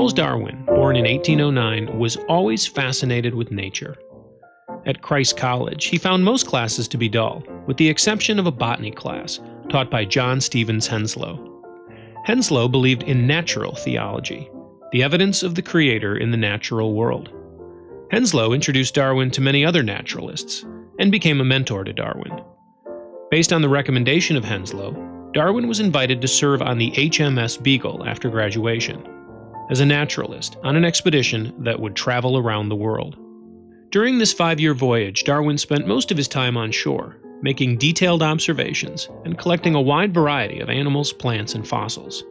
Charles Darwin, born in 1809, was always fascinated with nature. At Christ College, he found most classes to be dull, with the exception of a botany class taught by John Stevens Henslow. Henslow believed in natural theology, the evidence of the Creator in the natural world. Henslow introduced Darwin to many other naturalists, and became a mentor to Darwin. Based on the recommendation of Henslow, Darwin was invited to serve on the HMS Beagle after graduation, as a naturalist on an expedition that would travel around the world. During this 5-year voyage, Darwin spent most of his time on shore, making detailed observations and collecting a wide variety of animals, plants, and fossils.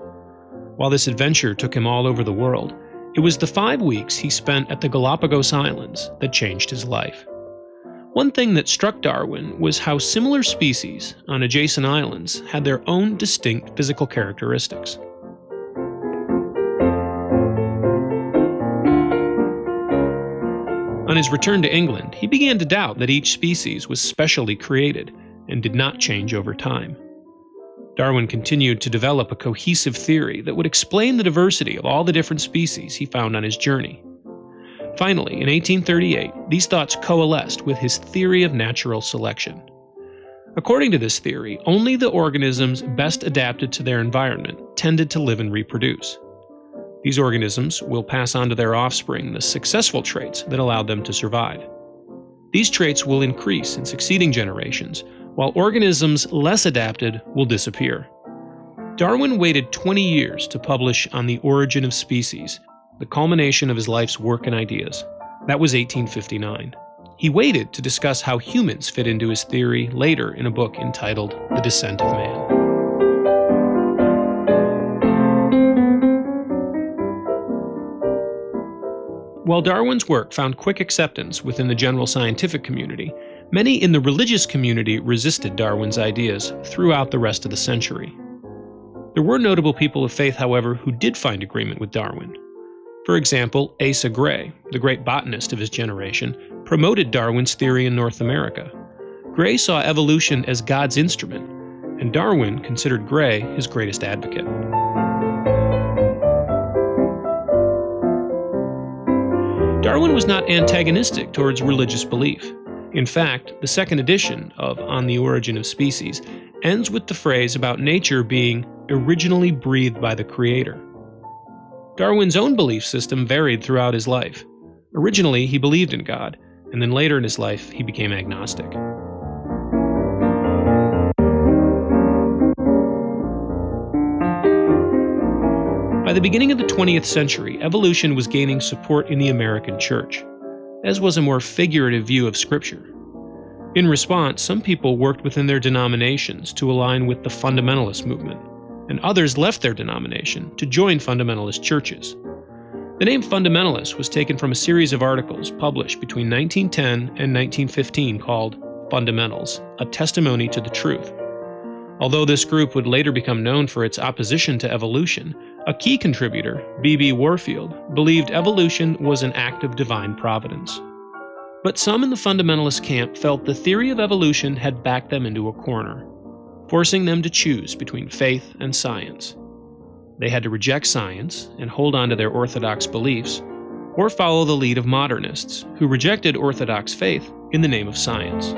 While this adventure took him all over the world, it was the 5 weeks he spent at the Galapagos Islands that changed his life. One thing that struck Darwin was how similar species on adjacent islands had their own distinct physical characteristics. On his return to England, he began to doubt that each species was specially created and did not change over time. Darwin continued to develop a cohesive theory that would explain the diversity of all the different species he found on his journey. Finally, in 1838, these thoughts coalesced with his theory of natural selection. According to this theory, only the organisms best adapted to their environment tended to live and reproduce. These organisms will pass on to their offspring the successful traits that allowed them to survive. These traits will increase in succeeding generations, while organisms less adapted will disappear. Darwin waited 20 years to publish On the Origin of Species, the culmination of his life's work and ideas. That was 1859. He waited to discuss how humans fit into his theory later in a book entitled The Descent of Man. While Darwin's work found quick acceptance within the general scientific community, many in the religious community resisted Darwin's ideas throughout the rest of the century. There were notable people of faith, however, who did find agreement with Darwin. For example, Asa Gray, the great botanist of his generation, promoted Darwin's theory in North America. Gray saw evolution as God's instrument, and Darwin considered Gray his greatest advocate. Darwin was not antagonistic towards religious belief. In fact, the second edition of On the Origin of Species ends with the phrase about nature being originally breathed by the Creator. Darwin's own belief system varied throughout his life. Originally, he believed in God, and then later in his life, he became agnostic. By the beginning of the 20th century, evolution was gaining support in the American church, as was a more figurative view of Scripture. In response, some people worked within their denominations to align with the fundamentalist movement, and others left their denomination to join fundamentalist churches. The name fundamentalist was taken from a series of articles published between 1910 and 1915 called Fundamentals, a Testimony to the Truth. Although this group would later become known for its opposition to evolution, a key contributor, B.B. Warfield, believed evolution was an act of divine providence. But some in the fundamentalist camp felt the theory of evolution had backed them into a corner, forcing them to choose between faith and science. They had to reject science and hold on to their orthodox beliefs, or follow the lead of modernists who rejected orthodox faith in the name of science.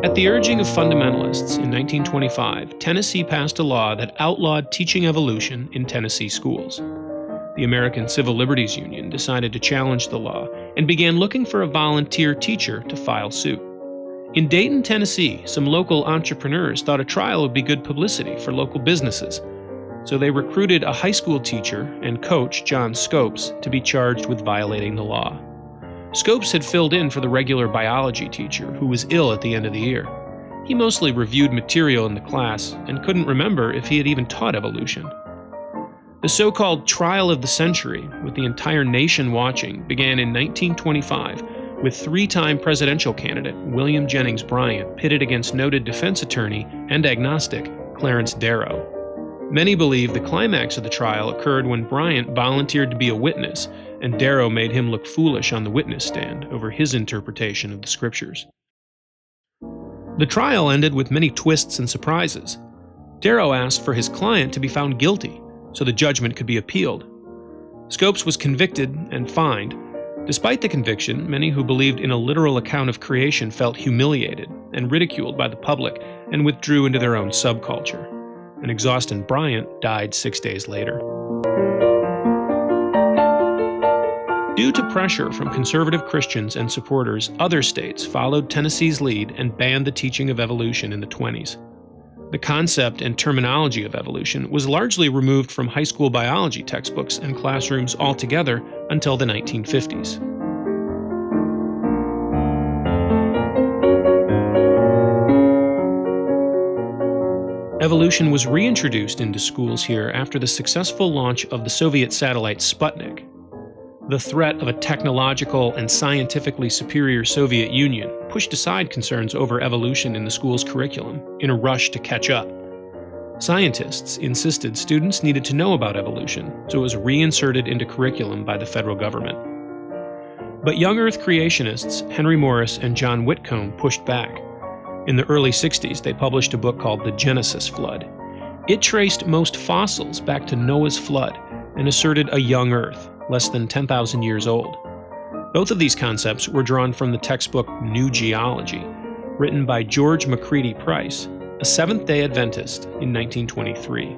At the urging of fundamentalists in 1925, Tennessee passed a law that outlawed teaching evolution in Tennessee schools. The American Civil Liberties Union decided to challenge the law and began looking for a volunteer teacher to file suit. In Dayton, Tennessee, some local entrepreneurs thought a trial would be good publicity for local businesses, so they recruited a high school teacher and coach, John Scopes, to be charged with violating the law. Scopes had filled in for the regular biology teacher, who was ill at the end of the year. He mostly reviewed material in the class and couldn't remember if he had even taught evolution. The so-called trial of the century, with the entire nation watching, began in 1925 with three-time presidential candidate William Jennings Bryan pitted against noted defense attorney and agnostic Clarence Darrow. Many believe the climax of the trial occurred when Bryant volunteered to be a witness, and Darrow made him look foolish on the witness stand over his interpretation of the scriptures. The trial ended with many twists and surprises. Darrow asked for his client to be found guilty so the judgment could be appealed. Scopes was convicted and fined. Despite the conviction, many who believed in a literal account of creation felt humiliated and ridiculed by the public and withdrew into their own subculture. And Exhausted Bryant died 6 days later. Due to pressure from conservative Christians and supporters, other states followed Tennessee's lead and banned the teaching of evolution in the 1920s. The concept and terminology of evolution was largely removed from high school biology textbooks and classrooms altogether until the 1950s. Evolution was reintroduced into schools here after the successful launch of the Soviet satellite Sputnik. The threat of a technological and scientifically superior Soviet Union pushed aside concerns over evolution in the school's curriculum in a rush to catch up. Scientists insisted students needed to know about evolution, so it was reinserted into curriculum by the federal government. But young Earth creationists Henry Morris and John Whitcomb pushed back. In the early 60s, they published a book called The Genesis Flood. It traced most fossils back to Noah's flood and asserted a young Earth, less than 10,000 years old. Both of these concepts were drawn from the textbook New Geology, written by George McCready Price, a Seventh-day Adventist in 1923.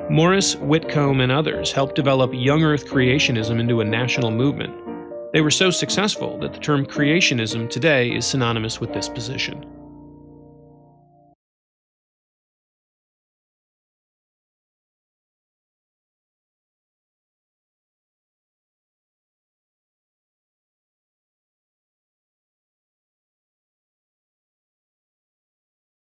Morris, Whitcomb, and others helped develop young Earth creationism into a national movement. They were so successful that the term creationism today is synonymous with this position.